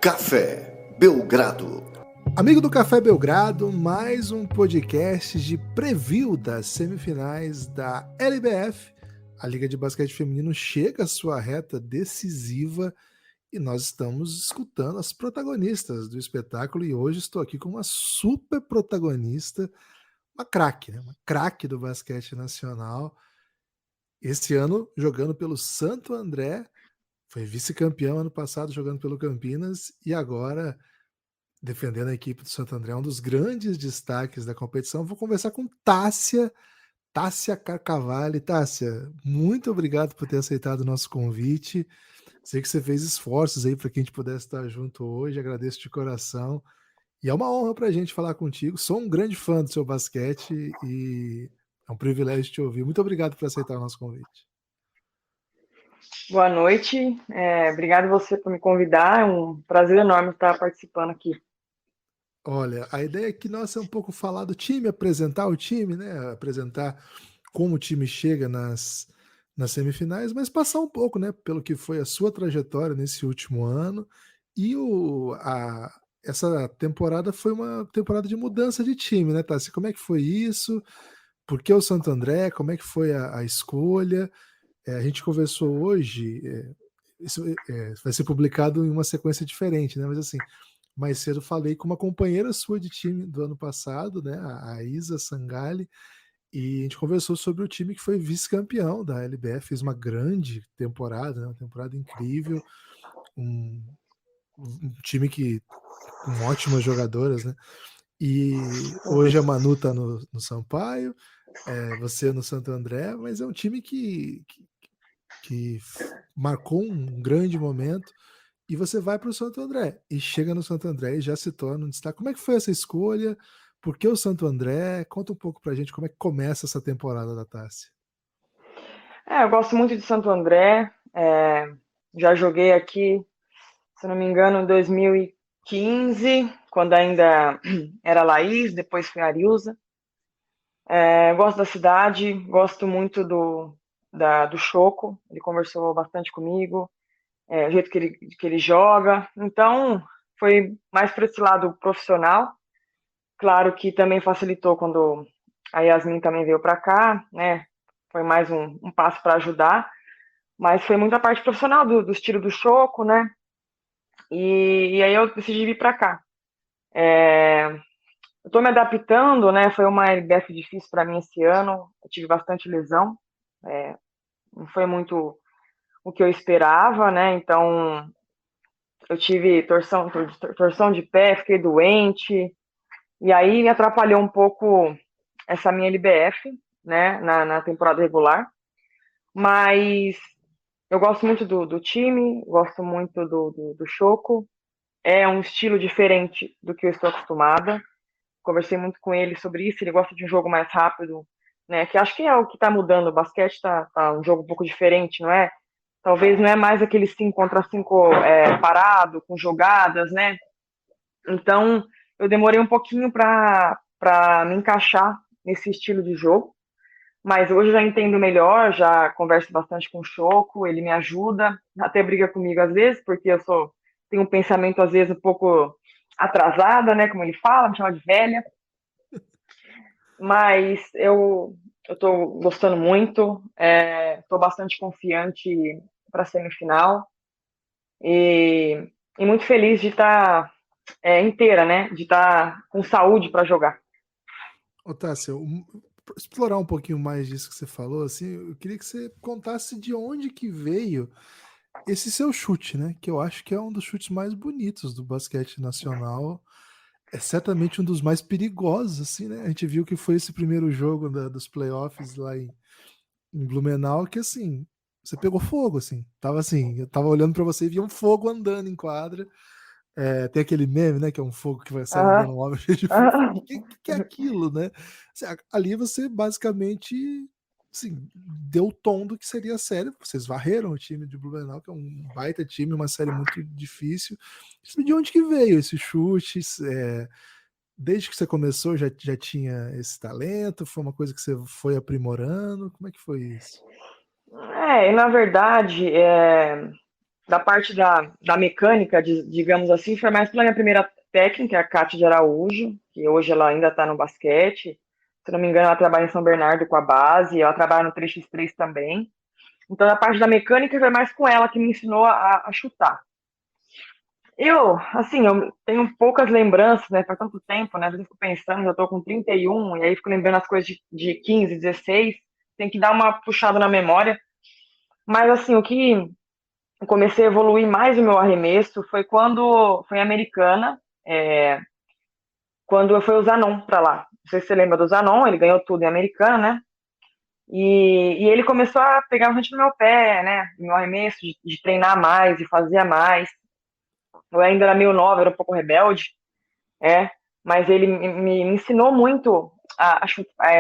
Café Belgrado. Amigo do Café Belgrado, mais um podcast de preview das semifinais da LBF. A Liga de Basquete Feminino chega à sua reta decisiva e nós estamos escutando as protagonistas do espetáculo e hoje estou aqui com uma super protagonista, uma craque, né? Uma craque do basquete nacional. Esse ano jogando pelo Santo André, foi vice-campeão ano passado jogando pelo Campinas e agora defendendo a equipe do Santo André, um dos grandes destaques da competição. Vou conversar com Tássia Carcavale. Tássia, muito obrigado por ter aceitado o nosso convite. Sei que você fez esforços aí para que a gente pudesse estar junto hoje, agradeço de coração. E é uma honra para a gente falar contigo. Sou um grande fã do seu basquete e é um privilégio te ouvir. Muito obrigado por aceitar o nosso convite. Boa noite, obrigado você por me convidar, é um prazer enorme estar participando aqui. Olha, a ideia aqui nossa é um pouco falar do time, apresentar o time, né? Apresentar como o time chega nas semifinais, mas passar um pouco, né, pelo que foi a sua trajetória nesse último ano. E essa temporada foi uma temporada de mudança de time, né, Tassi? Como é que foi isso? Por que o Santo André? Como é que foi a escolha? A gente conversou hoje, isso vai ser publicado em uma sequência diferente, né? Mas assim, mais cedo falei com uma companheira sua de time do ano passado, né, a Isa Sangali, e a gente conversou sobre o time que foi vice-campeão da LBF, fez uma grande temporada, né, uma temporada incrível, um time com ótimas jogadoras, né? E hoje a Manu tá no Sampaio, você no Santo André, mas é um time que marcou um grande momento. E você vai para o Santo André e chega no Santo André e já se torna um destaque. Como é que foi essa escolha? Por que o Santo André? Conta um pouco pra gente como é que começa essa temporada da Tássia. Eu gosto muito de Santo André, já joguei aqui, se não me engano, em 2015, quando ainda era Laís, depois foi Ariusa. Gosto da cidade, gosto muito do Choco, ele conversou bastante comigo, o jeito que ele joga, então foi mais para esse lado profissional. Claro que também facilitou quando a Yasmin também veio para cá, né? Foi mais um passo para ajudar, mas foi muita parte profissional dos tiros do Choco, né? E aí eu decidi vir para cá. Eu estou me adaptando, né? Foi uma LBF difícil para mim esse ano. Eu tive bastante lesão, não foi muito o que eu esperava, né? Então eu tive torção de pé, fiquei doente, e aí me atrapalhou um pouco essa minha LBF, né, na temporada regular. Mas eu gosto muito do time, gosto muito do Choco. É um estilo diferente do que eu estou acostumada. Conversei muito com ele sobre isso. Ele gosta de um jogo mais rápido, né? Que acho que é o que está mudando. O basquete tá um jogo um pouco diferente, não é? Talvez não é mais aquele 5 contra 5 parado, com jogadas, né? Então, eu demorei um pouquinho para me encaixar nesse estilo de jogo. Mas hoje eu já entendo melhor, já converso bastante com o Choco, ele me ajuda, até briga comigo às vezes, porque tenho um pensamento às vezes um pouco atrasada, né, como ele fala, me chama de velha. Mas eu tô gostando muito, tô bastante confiante para a semifinal e muito feliz de estar inteira, né, de estar com saúde para jogar. Ô, Tássia, explorar um pouquinho mais disso que você falou, assim, eu queria que você contasse de onde que veio esse seu chute, né? Que eu acho que é um dos chutes mais bonitos do basquete nacional. É certamente um dos mais perigosos, assim, né? A gente viu que foi esse primeiro jogo dos playoffs lá em Blumenau, que assim, você pegou fogo, assim. Tava assim, eu tava olhando para você e via um fogo andando em quadra. Tem aquele meme, né? Que é um fogo que vai sair andando um homem cheio de fogo. O que é aquilo, né? Assim, ali você basicamente assim, deu o tom do que seria a série. Vocês varreram o time de Blumenau, que é um baita time, uma série muito difícil. De onde que veio esse chute? Desde que você começou já tinha esse talento? Foi uma coisa que você foi aprimorando? Como é que foi isso? Na verdade, da parte da mecânica, digamos assim, foi mais pela minha primeira técnica, a Cátia de Araújo, que hoje ela ainda está no basquete. Se não me engano, ela trabalha em São Bernardo com a base, ela trabalha no 3x3 também. Então, a parte da mecânica foi mais com ela que me ensinou a chutar. Assim, eu tenho poucas lembranças, né? Faz tanto tempo, né? Às vezes eu fico pensando, já tô com 31, e aí fico lembrando as coisas de 15, 16, tem que dar uma puxada na memória. Mas, assim, o que eu comecei a evoluir mais o meu arremesso foi quando foi em Americana, quando foi o Zanon pra lá. Não sei se você lembra do Zanon, ele ganhou tudo em Americana, né? E ele começou a pegar bastante no meu pé, né? No meu arremesso, de treinar mais, de fazer mais. Eu ainda era meio nova, era um pouco rebelde, mas ele me ensinou muito a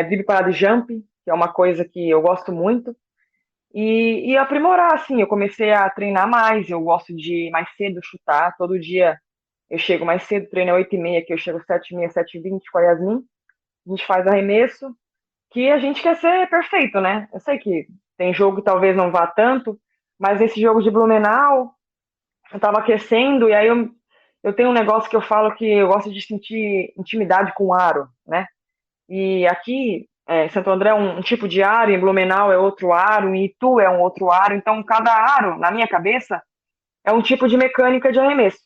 drible parado jump, que é uma coisa que eu gosto muito, e aprimorar, assim, eu comecei a treinar mais, eu gosto de mais cedo chutar, todo dia eu chego mais cedo, treino às 8h30, que eu chego às 7h30, 7h20 com a Yasmin, a gente faz arremesso, que a gente quer ser perfeito, né? Eu sei que tem jogo que talvez não vá tanto, mas nesse jogo de Blumenau, eu tava aquecendo, e aí eu tenho um negócio que eu falo que eu gosto de sentir intimidade com o aro, né? E aqui, em Santo André é um tipo de aro, em Blumenau é outro aro, em Itu é um outro aro, então cada aro, na minha cabeça, é um tipo de mecânica de arremesso.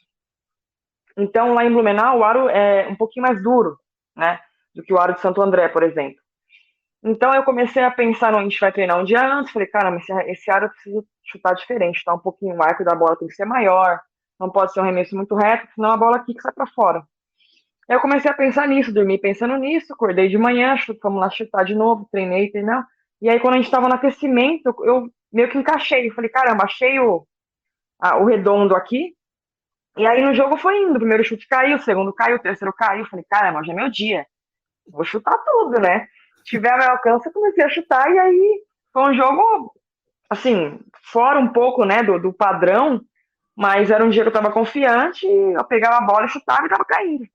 Então lá em Blumenau o aro é um pouquinho mais duro, né? Do que o aro de Santo André, por exemplo. Então eu comecei a pensar no a gente vai treinar um dia antes, falei, caramba, esse aro eu preciso chutar diferente, chutar um pouquinho, o arco da bola tem que ser maior, não pode ser um arremesso muito reto, senão a bola aqui que sai pra fora. Aí eu comecei a pensar nisso, dormi pensando nisso, acordei de manhã, vamos lá chutar de novo, treinei, treinei. E aí quando a gente tava no aquecimento, eu meio que encaixei, falei, caramba, achei o redondo aqui, e aí no jogo foi indo, o primeiro chute caiu, o segundo caiu, o terceiro caiu, falei, caramba, hoje é meu dia, vou chutar tudo, né? Se tiver meu alcance, eu comecei a chutar, e aí foi um jogo, assim, fora um pouco, né, do padrão, mas era um dia que eu tava confiante, eu pegava a bola, chutava e tava caindo.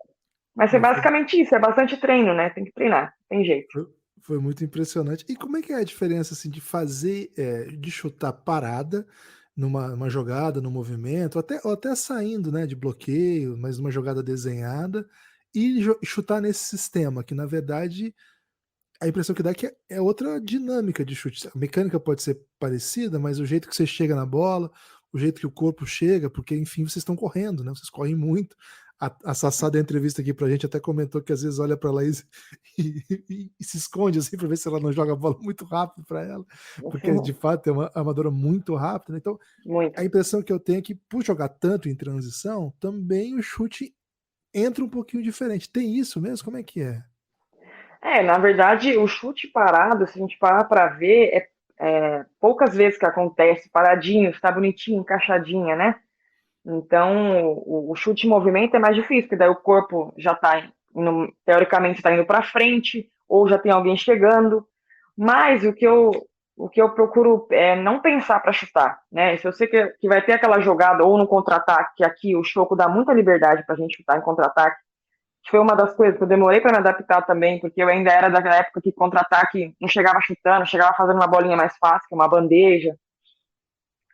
Mas é Não, foi, basicamente isso, é bastante treino, né? Tem que treinar, tem jeito. foi, foi muito impressionante. E como é que é a diferença assim, de fazer, de chutar parada numa jogada, no movimento, ou até saindo, né, de bloqueio, mas numa jogada desenhada, e chutar nesse sistema, que na verdade a impressão que dá é que é outra dinâmica de chute. A mecânica pode ser parecida, mas o jeito que você chega na bola, o jeito que o corpo chega, porque enfim vocês estão correndo, né? Vocês correm muito. A Sassá da entrevista aqui pra gente até comentou que às vezes olha pra Laís e se esconde assim pra ver se ela não joga a bola muito rápido pra ela, porque de fato é uma armadora muito rápida, né? Então Muito. a impressão que eu tenho é que por jogar tanto em transição, também o chute entra um pouquinho diferente. Tem isso mesmo? Como é que é? Na verdade, o chute parado, se a gente parar para ver, poucas vezes que acontece paradinho, está bonitinho, encaixadinha, né? Então, o chute em movimento é mais difícil, porque daí o corpo já está, teoricamente, está indo para frente, ou já tem alguém chegando. Mas o que eu procuro é não pensar para chutar, né? Se eu sei que vai ter aquela jogada ou no contra-ataque, que aqui o Choco dá muita liberdade para a gente chutar em contra-ataque, que foi uma das coisas que eu demorei para me adaptar também, porque eu ainda era daquela época que contra-ataque não chegava chutando, chegava fazendo uma bolinha mais fácil, que é uma bandeja.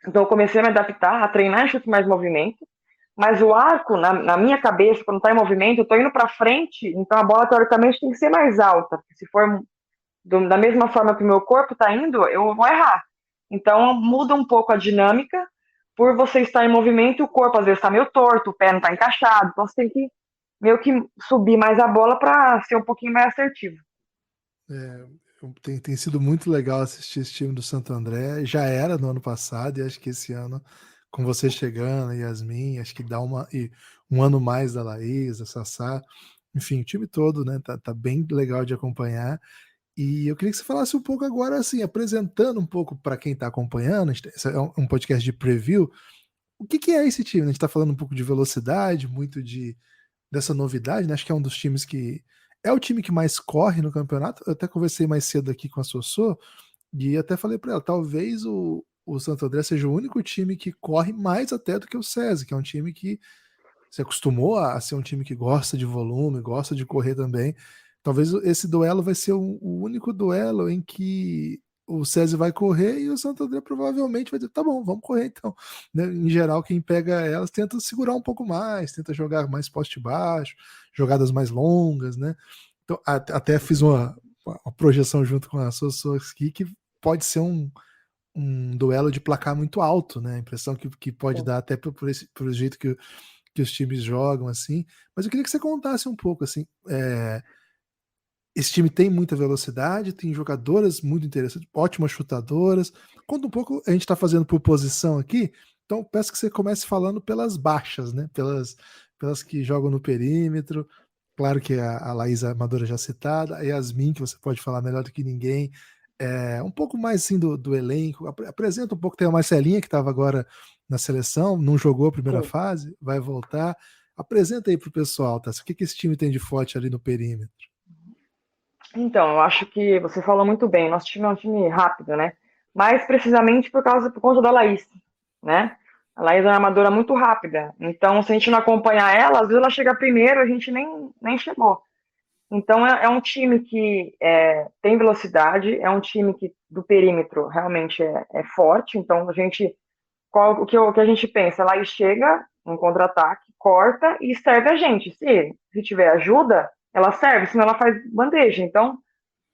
Então eu comecei a me adaptar, a treinar em chute mais movimento, mas o arco, na minha cabeça, quando está em movimento, eu estou indo para frente, então a bola teoricamente tem que ser mais alta, porque se for da mesma forma que o meu corpo está indo, eu vou errar. Então muda um pouco a dinâmica, por você estar em movimento, o corpo às vezes está meio torto, o pé não está encaixado, então você tem que meio que subir mais a bola para ser um pouquinho mais assertivo. Tem sido muito legal assistir esse time do Santo André. Já era no ano passado, e acho que esse ano, com você chegando, Yasmin, acho que dá um ano mais da Laís, da Sassá, enfim, o time todo, né? Tá bem legal de acompanhar. E eu queria que você falasse um pouco agora, assim, apresentando um pouco para quem está acompanhando. Esse é um podcast de preview. O que é esse time? A gente está falando um pouco de velocidade, muito dessa novidade, né? Acho que é um dos times que é o time que mais corre no campeonato. Eu até conversei mais cedo aqui com a Sossô e até falei para ela, talvez o Santo André seja o único time que corre mais até do que o SESI, que é um time que se acostumou a ser um time que gosta de volume, gosta de correr também. Talvez esse duelo vai ser o único duelo em que o SESI vai correr e o Santo André provavelmente vai dizer, tá bom, vamos correr então. Né? Em geral, quem pega elas tenta segurar um pouco mais, tenta jogar mais poste baixo, jogadas mais longas, né? Então, até fiz uma projeção junto com a Sosowski que pode ser um duelo de placar muito alto, né? A impressão que pode dar até por jeito que os times jogam, assim. Mas eu queria que você contasse um pouco, assim, esse time tem muita velocidade, tem jogadoras muito interessantes, ótimas chutadoras. Conta um pouco, a gente está fazendo por posição aqui, então peço que você comece falando pelas baixas, né? Pelas que jogam no perímetro. Claro que a Laís Amadora já citada, a Yasmin, que você pode falar melhor do que ninguém. Um pouco mais assim do elenco. Apresenta um pouco, tem a Marcelinha, que estava agora na seleção, não jogou a primeira fase, vai voltar. Apresenta aí para o pessoal, tá? O que esse time tem de forte ali no perímetro? Então, eu acho que você falou muito bem. Nosso time é um time rápido, né? Mais precisamente por conta da Laís, né? A Laís é uma armadora muito rápida. Então, se a gente não acompanhar ela, às vezes ela chega primeiro, a gente nem chegou. Então, é um time que tem velocidade, é um time que do perímetro realmente é forte. Então, o que a gente pensa? A Laís chega um contra-ataque, corta e serve a gente. Se tiver ajuda, ela serve, senão ela faz bandeja. Então,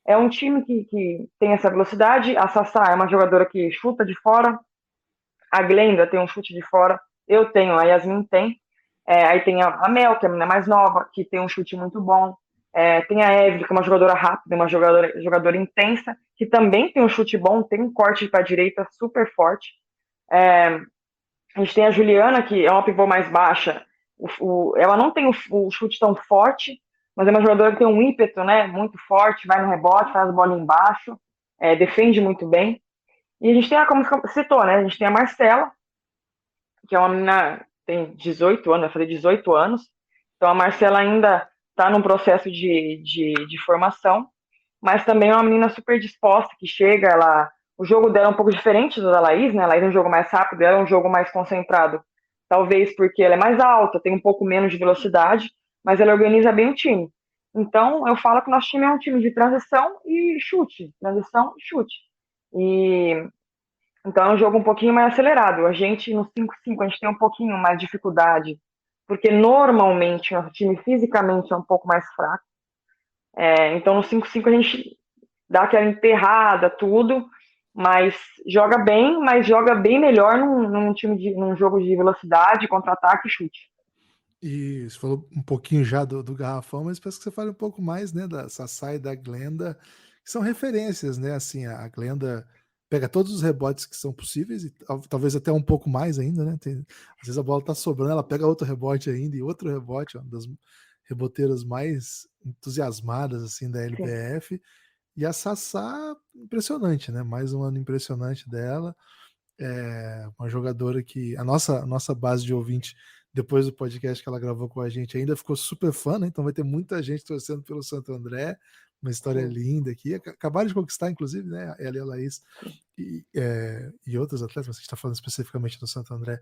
é um time que tem essa velocidade. A Sassá é uma jogadora que chuta de fora. A Glenda tem um chute de fora. Eu tenho, a Yasmin tem. Aí tem a Mel, que é a menina mais nova, que tem um chute muito bom. Tem a Evelyn, que é uma jogadora rápida, uma jogadora intensa, que também tem um chute bom, tem um corte para a direita super forte. A gente tem a Juliana, que é uma pivô mais baixa. Ela não tem o chute tão forte, mas é uma jogadora que tem um ímpeto, né, muito forte, vai no rebote, faz a bola embaixo, defende muito bem. E a gente tem, como você citou, né, a gente tem a Marcela, que é uma menina, tem 18 anos, vai fazer 18 anos. Então a Marcela ainda está num processo de formação, mas também é uma menina super disposta, que chega, o jogo dela é um pouco diferente do da Laís, né? A Laís é um jogo mais rápido, ela é um jogo mais concentrado. Talvez porque ela é mais alta, tem um pouco menos de velocidade, mas ela organiza bem o time. Então, eu falo que o nosso time é um time de transição e chute. Transição e chute. Então, é um jogo um pouquinho mais acelerado. A gente, no 5-5, a gente tem um pouquinho mais de dificuldade, porque normalmente o nosso time fisicamente é um pouco mais fraco. Então, no 5-5, a gente dá aquela enterrada, tudo, mas joga bem melhor num jogo de velocidade, contra-ataque e chute. E você falou um pouquinho já do Garrafão, mas peço que você fale um pouco mais, né, da Sassá e da Glenda, que são referências, né? Assim, a Glenda pega todos os rebotes que são possíveis, e talvez até um pouco mais ainda, né? Às vezes a bola tá sobrando, ela pega outro rebote ainda, e outro rebote, uma das reboteiras mais entusiasmadas, assim, da LBF. E a Sassá, impressionante, né? Mais um ano impressionante dela. Uma jogadora que a nossa base de ouvinte, depois do podcast que ela gravou com a gente, ainda ficou super fã, né? Então vai ter muita gente torcendo pelo Santo André, uma história linda aqui. Acabaram de conquistar, inclusive, né? Ela e a Laís e outros atletas, mas a gente está falando especificamente do Santo André,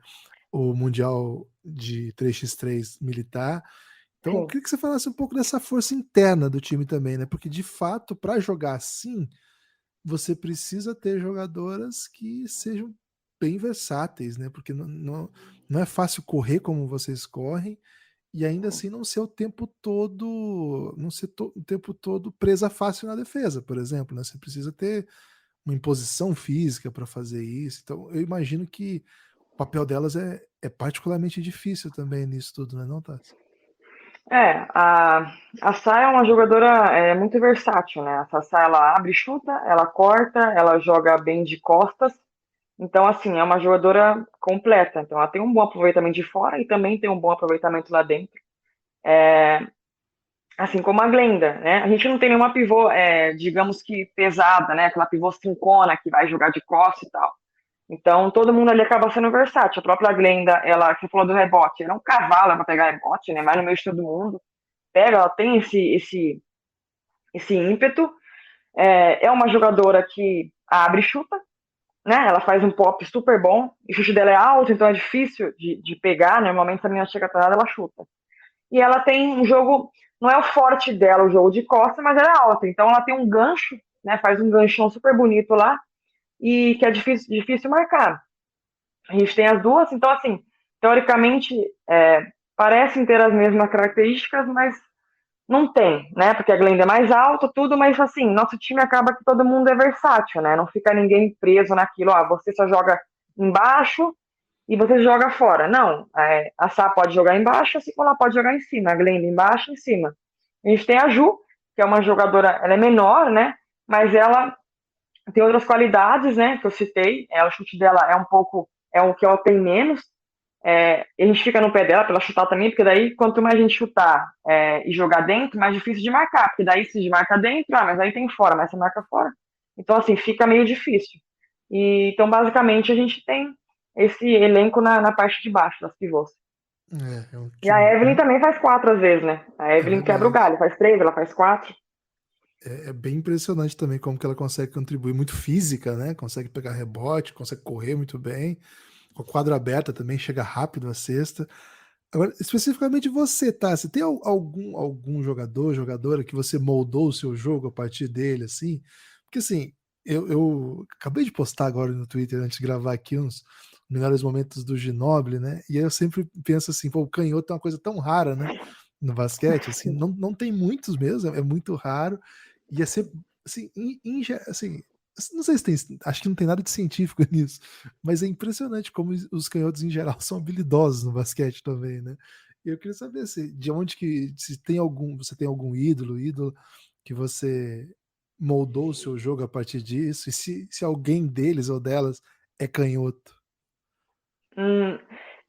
o Mundial de 3x3 militar. Então, eu queria que você falasse um pouco dessa força interna do time também, né? Porque, de fato, para jogar assim, você precisa ter jogadoras que sejam bem versáteis, né? Porque não é fácil correr como vocês correm e ainda assim não ser o tempo todo, não ser o tempo todo presa fácil na defesa, por exemplo, né? Você precisa ter uma imposição física para fazer isso. Então, eu imagino que o papel delas é particularmente difícil também nisso tudo, né, não, Tassi? A Sá é uma jogadora muito versátil, né? A Sassá, ela abre e chuta, ela corta, ela joga bem de costas. Então, assim, é uma jogadora completa. Então, ela tem um bom aproveitamento de fora e também tem um bom aproveitamento lá dentro. Assim como a Glenda, né? A gente não tem nenhuma pivô, digamos que pesada, né? Aquela pivô cincona que vai jogar de costas e tal. Então, todo mundo ali acaba sendo versátil. A própria Glenda, ela que falou do rebote, ela é um cavalo para pegar rebote, né? Vai no meio de todo mundo. Ela tem esse ímpeto. É uma jogadora que abre e chuta, né? Ela faz um pop super bom. O chute dela é alto, então é difícil de pegar. Normalmente, se a menina chega atrás, ela chuta. E ela tem um jogo, não é o forte dela, o jogo de costas, mas ela é alta. Então, ela tem um gancho né? Faz um ganchão super bonito lá e que é difícil marcar. A gente tem as duas, então, assim, teoricamente, parecem ter as mesmas características, mas não tem, né? Porque a Glenda é mais alta, tudo, mas, assim, nosso time acaba que todo mundo é versátil, né? Não fica ninguém preso naquilo, você só joga embaixo e você joga fora. Não, a Sá pode jogar embaixo, assim como ela pode jogar em cima, a Glenda embaixo e em cima. A gente tem a Ju, que é uma jogadora, ela é menor, né? Mas ela tem outras qualidades, né? Que eu citei. O chute dela é um pouco, é o que ela tem menos. A gente fica no pé dela para ela chutar também, porque daí quanto mais a gente chutar e jogar dentro, mais difícil de marcar. Porque daí se marca dentro, mas aí tem fora, mas você marca fora. Então, assim, fica meio difícil. Então, basicamente, a gente tem esse elenco na parte de baixo das pivôs. É um E a time. Evelyn também faz 4 às vezes, né? A É Evelyn quebra o verdade. galho, faz 3, ela faz 4. É bem impressionante também como que ela consegue contribuir muito física, né? Consegue pegar rebote, consegue correr muito bem. Com a quadra aberta também chega rápido a cesta. Agora, especificamente você, tá? Você tem algum jogador, jogadora que você moldou o seu jogo a partir dele, assim? Porque assim, eu acabei de postar agora no Twitter antes de gravar aqui uns melhores momentos do Ginóbili, né? E aí eu sempre penso assim, pô, o canhoto é uma coisa tão rara, né? No basquete, assim, não tem muitos mesmo, é muito raro. Ia ser, assim, assim, não sei se tem, acho que não tem nada de científico nisso, mas é impressionante como os canhotos em geral são habilidosos no basquete também, né? E eu queria saber de onde que, se tem você tem algum ídolo que você moldou o seu jogo a partir disso, e se alguém deles ou delas é canhoto. Hum,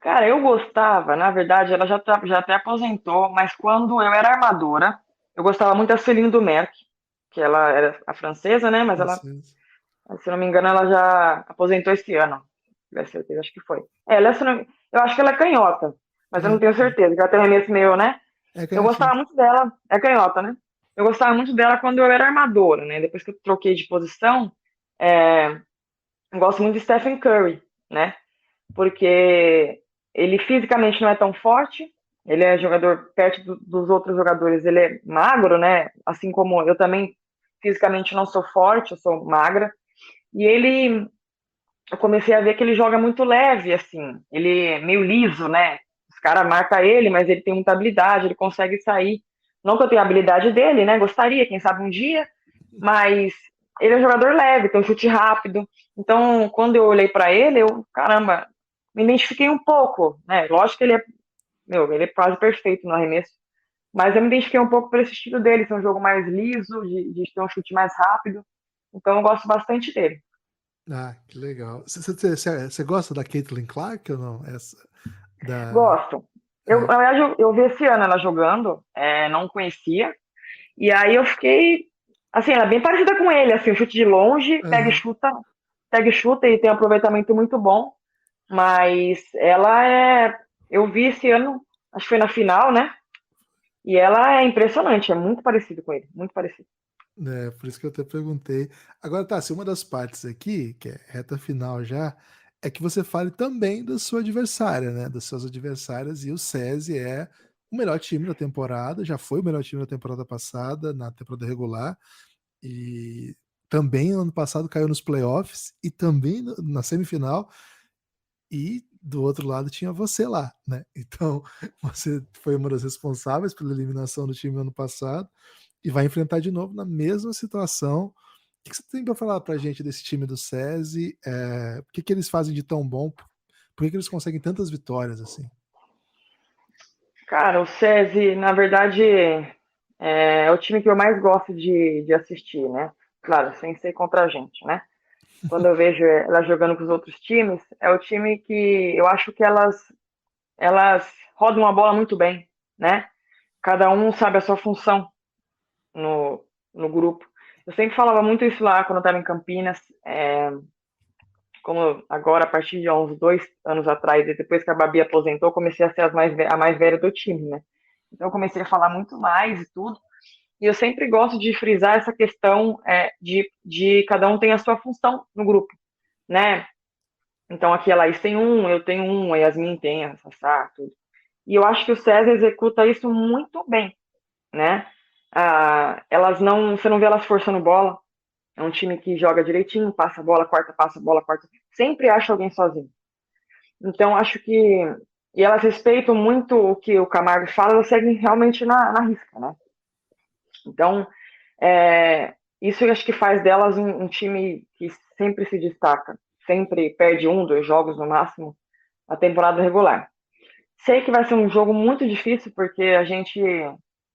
cara, eu gostava, na verdade, ela já até aposentou, mas quando eu era armadora, eu gostava muito da Céline Dumerc, que ela era a francesa, né? Mas ela, Vocês. se não me engano, ela já aposentou esse ano. Com certeza, acho que foi. Eu acho que ela é canhota, mas eu não tenho certeza, que ela tem um arremesso meio, né? É Eu canhotinho. gostava muito dela, é canhota, né? Eu gostava muito dela quando eu era armadora, né? Depois que eu troquei de posição, eu gosto muito de Stephen Curry, né? Porque ele fisicamente não é tão forte, ele é jogador perto dos outros jogadores, ele é magro, né? Assim como eu também fisicamente não sou forte, eu sou magra. E eu comecei a ver que ele joga muito leve, assim, ele é meio liso, né? Os caras marcam ele, mas ele tem muita habilidade, ele consegue sair. Não que eu tenha a habilidade dele, né? Gostaria, quem sabe um dia, mas ele é um jogador leve, tem um chute rápido. Então, quando eu olhei para ele, caramba, me identifiquei um pouco, né? Lógico que ele é quase perfeito no arremesso, mas eu me identifiquei um pouco por esse estilo dele, ser um jogo mais liso, de ter um chute mais rápido. Então, eu gosto bastante dele. Ah, que legal. Você gosta da Caitlin Clark ou não? Essa, da, Gosto. é, Na verdade, eu vi esse ano ela jogando, não conhecia, e aí eu fiquei, assim, ela é bem parecida com ele, assim, o chute de longe, aham. pega e chuta e tem um aproveitamento muito bom, mas eu vi esse ano, acho que foi na final, né? E ela é impressionante, é muito parecido com ele, muito parecido. É, por isso que eu até perguntei. Agora, tá, se uma das partes aqui, que é reta final já, é que você fale também da sua adversária, né? Das suas adversárias, e o SESI é o melhor time da temporada, já foi o melhor time da temporada passada, na temporada regular, e também ano passado caiu nos playoffs, e também na semifinal, e do outro lado tinha você lá, né? Então, você foi uma das responsáveis pela eliminação do time ano passado e vai enfrentar de novo na mesma situação. O que você tem para falar para a gente desse time do SESI? Por que eles fazem de tão bom? Por que eles conseguem tantas vitórias assim? Cara, o SESI, na verdade, é o time que eu mais gosto de assistir, né? Claro, sem ser contra a gente, né? Quando eu vejo ela jogando com os outros times, é o time que eu acho que elas rodam a bola muito bem, né? Cada um sabe a sua função no grupo. Eu sempre falava muito isso lá quando eu estava em Campinas, como agora, a partir de uns 2 anos atrás, e depois que a Babi aposentou, eu comecei a ser a mais velha do time, né? Então eu comecei a falar muito mais e tudo. E eu sempre gosto de frisar essa questão de cada um tem a sua função no grupo, né? Então aqui a Laís tem eu tenho a Yasmin tem, a Sassá, tudo. E eu acho que o César executa isso muito bem, né? Elas não, você não vê elas forçando bola, É um time que joga direitinho, passa a bola, corta, sempre acha alguém sozinho. Então, acho que... E elas respeitam muito o que o Camargo fala, elas seguem realmente na risca, né? Então, isso eu acho que faz delas um time que sempre se destaca, sempre perde 1, 2 jogos no máximo a temporada regular. Sei que vai ser um jogo muito difícil, porque a gente,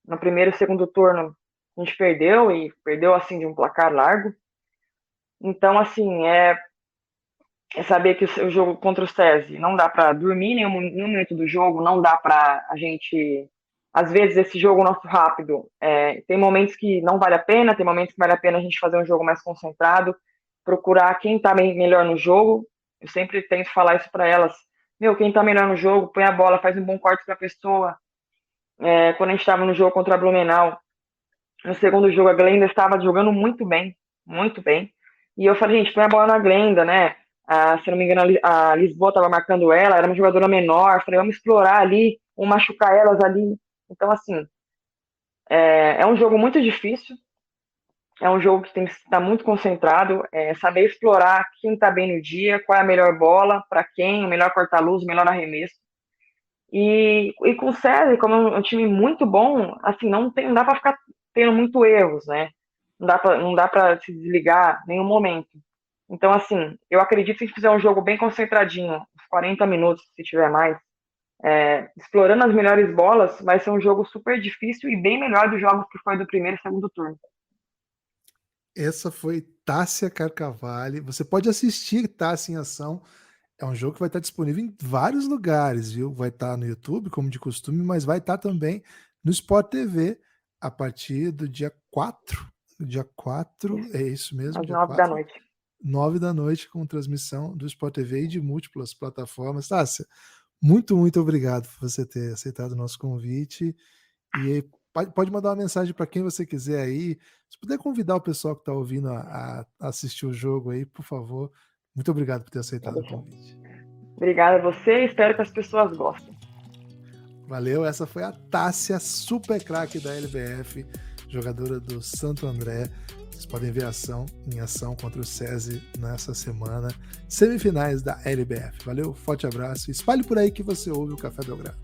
no primeiro e segundo turno, a gente perdeu, e perdeu assim de um placar largo. Então, assim, é saber que o jogo contra o SESI não dá para dormir nenhum momento do jogo, não dá para a gente... Às vezes, esse jogo nosso rápido, tem momentos que não vale a pena, tem momentos que vale a pena a gente fazer um jogo mais concentrado, procurar quem está melhor no jogo. Eu sempre tento falar isso para elas. Quem está melhor no jogo, põe a bola, faz um bom corte para a pessoa. Quando a gente estava no jogo contra a Blumenau, no segundo jogo, a Glenda estava jogando muito bem, muito bem. E eu falei, gente, põe a bola na Glenda, né? Se não me engano, a Lisboa estava marcando ela, era uma jogadora menor. Falei, vamos explorar ali, vamos machucar elas ali. Então, assim, é um jogo muito difícil. É um jogo que tem que estar muito concentrado, saber explorar quem está bem no dia, qual é a melhor bola, para quem, o melhor corta-luz, o melhor arremesso. E com o César, como é um time muito bom, assim, não dá para ficar tendo muito erros, né? Não dá para se desligar em nenhum momento. Então, assim, eu acredito que se fizer um jogo bem concentradinho, uns 40 minutos, se tiver mais, explorando as melhores bolas, vai ser um jogo super difícil e bem melhor dos jogos que foi do primeiro e segundo turno. Essa foi Tássia Carcavalli. Você pode assistir Tássia em ação. É um jogo que vai estar disponível em vários lugares, viu? Vai estar no YouTube, como de costume, mas vai estar também no Sport TV a partir do dia 4. Dia 4, é isso mesmo? Às Dia 9 da 4, noite. 9 da noite, com transmissão do Sport TV e de múltiplas plataformas. Tássia, muito, muito obrigado por você ter aceitado o nosso convite. E pode mandar uma mensagem para quem você quiser aí. Se puder convidar o pessoal que está ouvindo a assistir o jogo aí, por favor. Muito obrigado por ter aceitado o convite. Obrigada a você, espero que as pessoas gostem. Valeu, essa foi a Tássia, super craque da LBF, jogadora do Santo André. Vocês podem ver em ação contra o SESI nessa semana. Semifinais da LBF. Valeu, forte abraço. Espalhe por aí que você ouve o Café Belgrado.